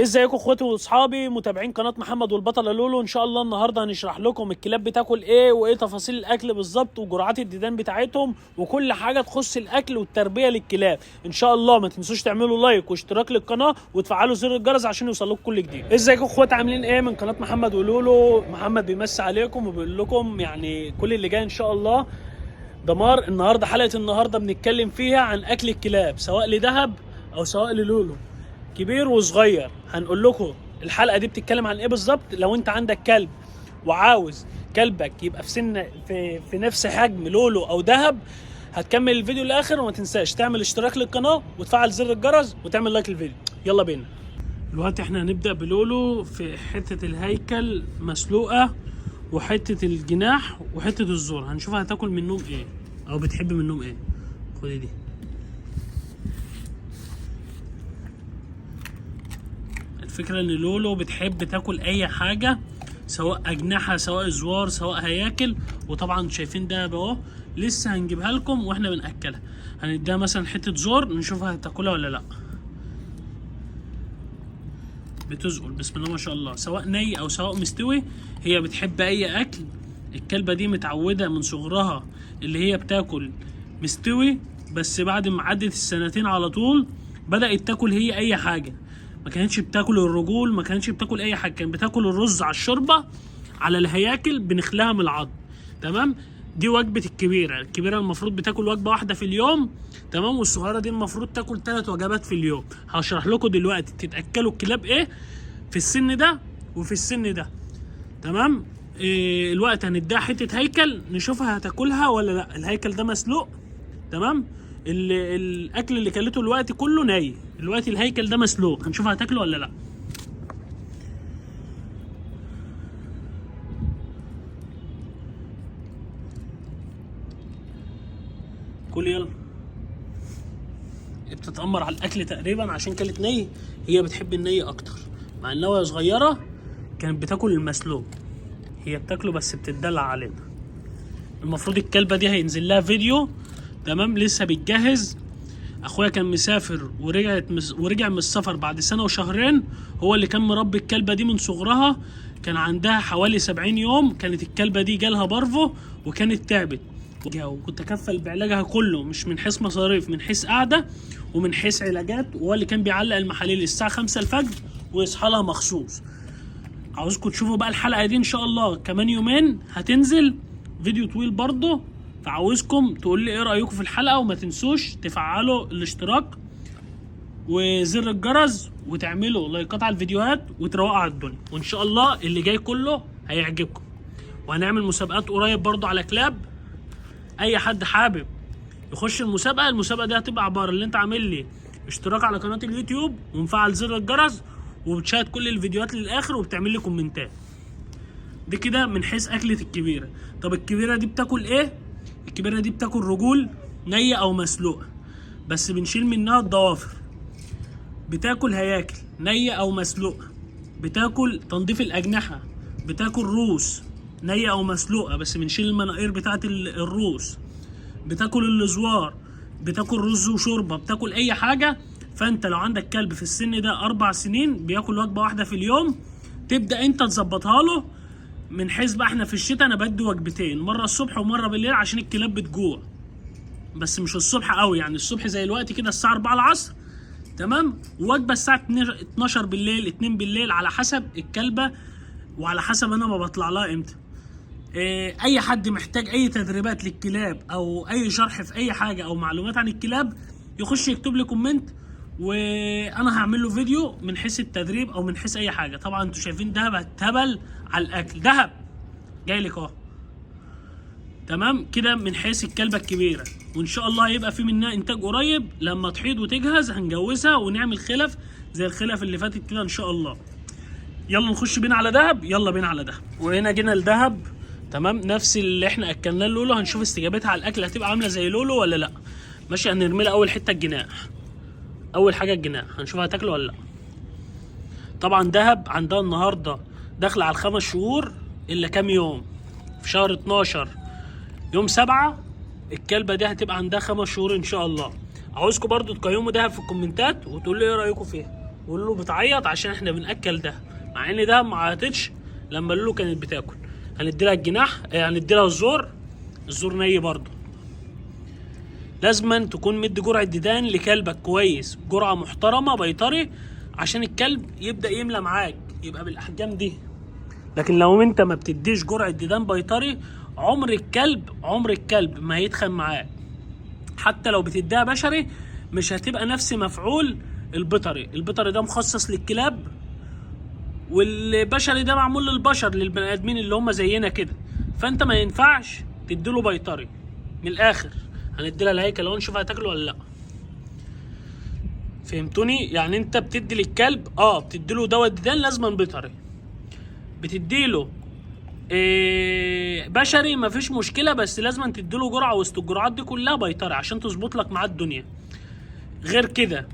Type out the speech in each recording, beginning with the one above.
ازيكم اخواتي واصحابي متابعين قناه محمد والبطله لولو. ان شاء الله النهارده هنشرح لكم الكلاب بتاكل ايه وايه تفاصيل الاكل بالظبط وجرعات الديدان بتاعتهم وكل حاجه تخص الاكل والتربيه للكلاب. ان شاء الله ما تنسوش تعملوا لايك واشتراك للقناه وتفعلوا زر الجرس عشان يوصلكم كل جديد. ازيكم اخواتي عاملين ايه؟ من قناه محمد ولولو. محمد بيمسي عليكم وبيقول لكم يعني كل اللي جاي ان شاء الله دمار. النهارده حلقه النهارده بنتكلم فيها عن اكل الكلاب سواء لدهب او سواء للولو، كبير وصغير. هنقول لكم الحلقه دي بتتكلم عن ايه بالظبط. لو انت عندك كلب وعاوز كلبك يبقى في نفس حجم لولو او دهب، هتكمل الفيديو للاخر. وما تنساش تعمل اشتراك للقناه وتفعل زر الجرس وتعمل لايك للفيديو. يلا بينا. دلوقتي احنا هنبدا بلولو في حته الهيكل مسلوقه وحته الجناح وحته الزور. هنشوفها هتاكل منهم ايه او بتحب منهم ايه. خدي دي. الفكرة ان لولو بتحب تاكل اي حاجة سواء اجنحة سواء زوار سواء هياكل. وطبعا شايفين ده اهو لسه هنجيبها لكم واحنا بناكلها. هنديها مثلا حتة زور نشوفها هتاكلها ولا لا. بتزقل بسم الله ما شاء الله سواء ني او سواء مستوي. هي بتحب اي اكل. الكلبة دي متعودة من صغرها اللي هي بتاكل مستوي، بس بعد ما عدت السنتين على طول بدأت تاكل هي اي حاجة. ما كانتش بتاكل الرجول، ما كانتش بتاكل اي حاجه، كانت بتاكل الرز على الشوربه على الهياكل بنخلها من العظم. تمام. دي وجبه الكبيره المفروض بتاكل وجبه واحده في اليوم. تمام. والصغيره دي المفروض تاكل 3 وجبات في اليوم. هشرح لكم دلوقتي تتاكلوا الكلاب ايه في السن ده وفي السن ده. تمام. الوقت هنديها حته هيكل نشوفها هتاكلها ولا لا. الهيكل ده مسلوق. تمام. الاكل اللي كلته الوقت كله ناي. دلوقتي الهيكل ده مسلوق هنشوفها هتاكله ولا لا. كل يلا. بتتأمر على الاكل تقريبا عشان كلت ني. هي بتحب الني اكتر، مع انها وهي صغيره كانت بتاكل المسلوق. هي بتاكله بس بتدلع علينا. المفروض الكلبه دي هينزل لها فيديو. تمام. لسه بتجهز. اخويا كان مسافر ورجع من السفر بعد سنه وشهرين. هو اللي كان مربي الكلبه دي من صغرها. كان عندها حوالي 70 يوم. كانت الكلبه دي جالها بارفو وكانت تعبت، وكنت كفل بعلاجها كله، مش من حيث مصاريف، من حيث قعده ومن حيث علاجات. وهو اللي كان بيعلق المحاليل الساعه 5 الفجر ويصحى لها مخصوص. عاوزكم تشوفوا بقى الحلقه دي ان شاء الله كمان يومين هتنزل فيديو طويل برضه. فعاوزكم تقول لي ايه رايكم في الحلقه، وما تنسوش تفعلوا الاشتراك وزر الجرس وتعملوا لايكات على الفيديوهات وتروقوا على الدنيا. وان شاء الله اللي جاي كله هيعجبكم. وهنعمل مسابقات قريب برضه على كلاب. اي حد حابب يخش المسابقه دي هتبقى عباره اللي انت عامل لي اشتراك على قناه اليوتيوب ومفعل زر الجرس وبتشاهد كل الفيديوهات للاخر وبتعمل لي كومنتات. دي كده من حيث اكله الكبيره. طب الكبيره دي بتاكل ايه؟ الكبيره دي بتاكل رجول نيه او مسلوقه، بس بنشيل منها الضوافر. بتاكل هياكل نيه او مسلوقه. بتاكل تنظيف الاجنحه. بتاكل روس نيه او مسلوقه بس بنشيل المناقير بتاعه الروس. بتاكل الازوار. بتاكل رز وشوربه. بتاكل اي حاجه. فانت لو عندك كلب في السن ده 4 سنين بياكل وجبه واحده في اليوم، تبدا انت تظبطها له. من حيث بقى احنا في الشتاء انا بدي وجبتين، مره الصبح ومره بالليل عشان الكلاب بتجوع، بس مش الصبح قوي، يعني الصبح زي الوقت كده الساعه 4 العصر. تمام. ووجبه الساعه 12 بالليل 2 بالليل على حسب الكلبه وعلى حسب انا ما بطلع لها امتى. اي حد محتاج اي تدريبات للكلاب او اي شرح في اي حاجه او معلومات عن الكلاب يخش يكتب لي كومنت وانا هعمل له فيديو من حيث التدريب او من حيث اي حاجه. طبعا انتوا شايفين دهب هتهبل على الاكل. دهب جاي لك اهو. تمام كده من حيث الكلبه الكبيره. وان شاء الله هيبقى في منها انتاج قريب. لما تحيض وتجهز هنجوزها ونعمل خلف زي الخلف اللي فاتت كده ان شاء الله. يلا نخش بينا على دهب. يلا بينا على دهب. وهنا جينا لدهب. تمام. نفس اللي احنا اكلناه لولو. هنشوف استجابتها على الاكل هتبقى عامله زي لولو ولا لا. ماشي. هنرمي لها اول حته الجناح. اول حاجه الجناح هنشوفها هتاكله ولا لا. طبعا دهب عندها النهارده داخله على ال5 شهور الا كام يوم. في شهر 12 يوم 7 الكلبه دي هتبقى عندها 5 شهور ان شاء الله. عاوزكم برضو تقيموا دهب في الكومنتات وتقولوا لي ايه رايكم فيها. وقول له بتعيط عشان احنا بناكل ده، مع ان ده ما عيطتش لما لولو كانت بتاكل. هندي لها الجناح، هندي لها الزور ني برضه. لازما تكون مدي جرعه ديدان لكلبك كويس، جرعه محترمه بيطري، عشان الكلب يبدا يملى معاك يبقى بالاحجام دي. لكن لو انت ما بتديش جرعه ديدان بيطري، عمر الكلب ما هيتخن معاك. حتى لو بتديها بشري مش هتبقى نفس مفعول البيطري ده مخصص للكلاب، والبشري ده معمول للبشر، للبني ادمين اللي هم زينا كده. فانت ما ينفعش تديله بيطري. من الاخر هنديلها الهيكل لو نشوف هتاكله ولا لا. فهمتوني؟ يعني انت بتدي للكلب بتديله دواء ديدان لازما بيطري، بتديله بشري مفيش مشكله، بس لازم تديله جرعه وسط الجرعات دي كلها بيطري عشان تظبط لك معاه الدنيا. غير كده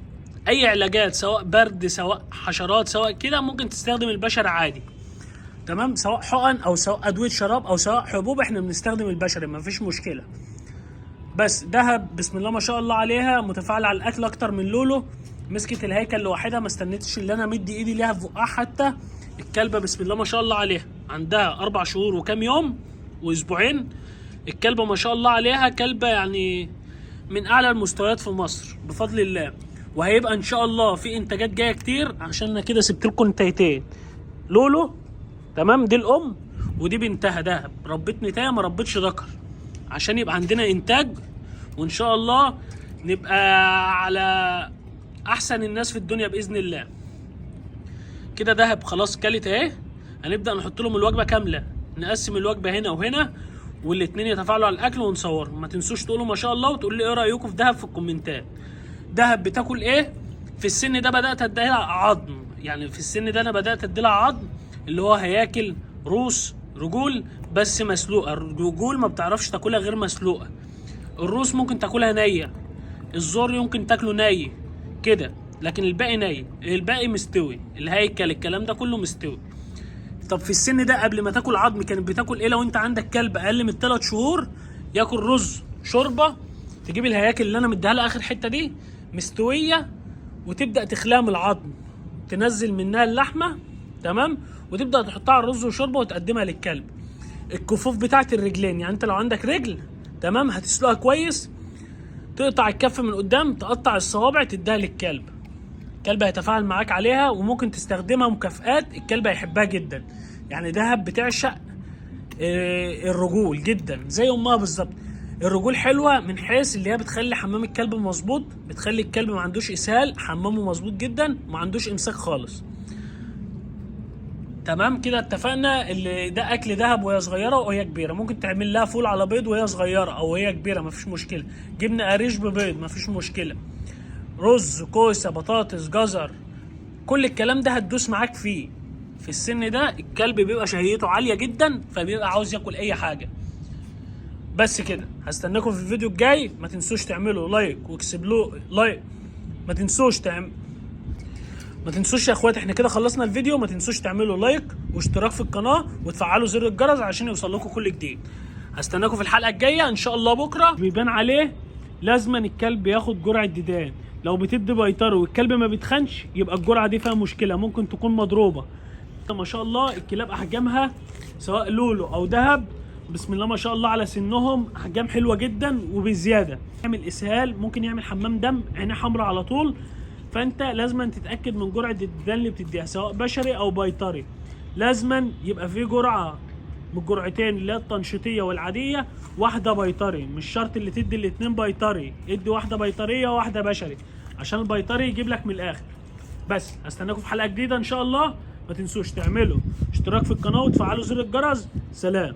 اي علاجات سواء برد سواء حشرات سواء كده ممكن تستخدم البشري عادي، تمام؟ سواء حقن او سواء ادويه شراب او سواء حبوب، احنا بنستخدم البشري مفيش مشكله. بس دهب بسم الله ما شاء الله عليها متفاعله على الاكل اكتر من لولو. مسكت الهيكل لوحدها، ما استنيتش اللي انا مدي ايدي ليها في بقها حتى. الكلبه بسم الله ما شاء الله عليها عندها 4 شهور وكام يوم واسبوعين. الكلبه ما شاء الله عليها كلبه يعني من اعلى المستويات في مصر بفضل الله. وهيبقى ان شاء الله في انتاجات جايه كتير، عشان انا كده سبت لكم نتايتين. لولو تمام دي الام، ودي بنتها دهب. ربيت نتايه ما ربيتش ذكر، عشان يبقى عندنا انتاج، وان شاء الله نبقى على احسن الناس في الدنيا باذن الله. كده دهب خلاص كلت اهي. هنبدا نحط لهم الوجبه كامله، نقسم الوجبه هنا وهنا، والاتنين يتفاعلوا على الاكل ونصورهم. ما تنسوش تقولوا ما شاء الله، وتقول لي ايه رايكم في دهب في الكومنتات. دهب بتاكل ايه؟ في السن ده بدات اديها عظم، يعني في السن ده انا بدات اديلها عظم اللي هو هياكل روس رجول بس مسلوقه. الرجول ما بتعرفش تاكلها غير مسلوقه، الروس ممكن تاكلها نيه، الزور يمكن تاكله ني كده، لكن الباقي ني، الباقي مستوي، الهيكل الكلام ده كله مستوي. طب في السن ده قبل ما تاكل عظم كانت بتاكل ايه؟ لو انت عندك كلب اقل من 3 شهور ياكل رز شوربه، تجيب الهياكل اللي انا مديها لها اخر حته دي مستويه، وتبدا تخليها من العظم، تنزل منها اللحمه تمام، وتبدا تحطها على الرز وشوربه وتقدمها للكلب. الكفوف بتاعت الرجلين، يعني انت لو عندك رجل تمام هتسلقها كويس، تقطع الكف من قدام، تقطع الصوابع تديها للكلب. الكلب هيتفاعل معاك عليها، وممكن تستخدمها مكافآت، الكلب هيحبها جدا. يعني دهب بتعشق الرجول جدا زي امها بالظبط. الرجول حلوه من حيث اللي هي بتخلي حمام الكلب مظبوط، بتخلي الكلب ما عندوش اسهال، حمامه مظبوط جدا، ما عندوش امساك خالص. تمام كده اتفقنا. اللي ده اكل دهب وهي صغيره وهي كبيره. ممكن تعمل لها فول على بيض وهي صغيره او وهي كبيره مفيش مشكله، جبنه قريش ببيض مفيش مشكله، رز كوسه بطاطس جزر، كل الكلام ده هتدوس معاك فيه. في السن ده الكلب بيبقى شهيته عاليه جدا، فبيبقى عاوز ياكل اي حاجه. بس كده، هستناكم في الفيديو الجاي. ما تنسوش تعملوا لايك واكسبلو لايك، ما تنسوش يا اخوات، احنا كده خلصنا الفيديو. ما تنسوش تعملوا لايك واشتراك في القناه وتفعلوا زر الجرس عشان يوصل لكم كل جديد. هستناكم في الحلقه الجايه ان شاء الله. بكره بيبان عليه لازما الكلب ياخد جرعه ديدان. لو بتدي بيطري والكلب ما بيتخنش يبقى الجرعه دي فيها مشكله، ممكن تكون مضروبه. ما شاء الله الكلاب احجامها سواء لولو او دهب بسم الله ما شاء الله على سنهم احجام حلوه جدا وبزياده. يعمل اسهال، ممكن يعمل حمام دم، عينيه حمراء على طول. فانت لازما تتاكد من جرعه الديدان اللي بتديها سواء بشري او بيطري. لازما يبقى في جرعه من الجرعتين اللي هي التنشيطيه والعاديه، واحده بيطري. مش شرط اللي تدي الاثنين بيطري، ادي واحده بيطريه وواحده بشري عشان البيطري يجيب لك من الاخر. بس هستناكم في حلقه جديده ان شاء الله. ما تنسوش تعملوا اشتراك في القناه وتفعلوا زر الجرس. سلام.